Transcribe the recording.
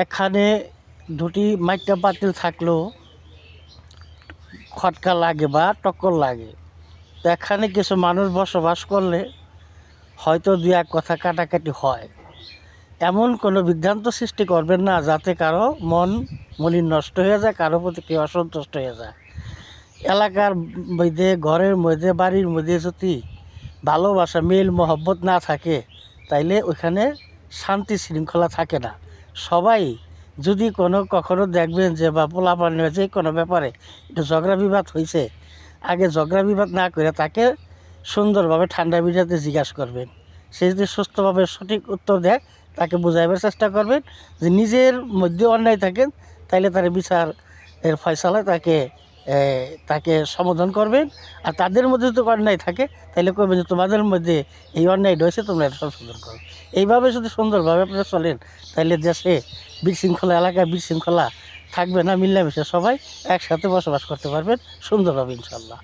এখানে দুটি মাইকা পাতিল থাকলেও খটকা লাগে বা টক্কর লাগে। তো এখানে কিছু মানুষ বসবাস করলে হয়তো দু এক কথা কাটাকাটি হয়। এমন কোনো বিভ্রান্ত সৃষ্টি করবেন না যাতে কারো মলিন নষ্ট হয়ে যায়, কারো প্রতি কেউ অসন্তুষ্ট হয়ে যায়। এলাকার মধ্যে, ঘরের মধ্যে, বাড়ির মধ্যে যদি ভালোবাসা, মিল মহব্বত না থাকে তাইলে ওইখানে শান্তি শৃঙ্খলা থাকে না। সবাই যদি কখনো দেখবেন যে বা পোলাপানি যে কোনো ব্যাপারে একটু ঝগড়া বিবাদ হয়েছে, আগে ঝগড়া বিবাদ না করে তাকে সুন্দরভাবে ঠান্ডা মিজাজে জিজ্ঞাসা করবেন। সে যদি সুস্থভাবে সঠিক উত্তর দেয় তাকে বোঝাইবার চেষ্টা করবেন যে নিজের মধ্যে অন্যায় থাকেন, তাইলে তার বিচার এর ফয়সালায় তাকে সমাধান করবেন। আর তাদের মধ্যে যদি অন্যায় থাকে তাহলে করবেন যে তোমাদের মধ্যে এই অন্যায় রয়েছে, তোমরা এটা সংশোধন করো। এইভাবে যদি সুন্দরভাবে আপনারা চলেন তাহলে দেশে বিশৃঙ্খলা, এলাকায় বিশৃঙ্খলা থাকবে না, মিলেমিশে সবাই একসাথে বসবাস করতে পারবেন সুন্দরভাবে ইনশাল্লাহ।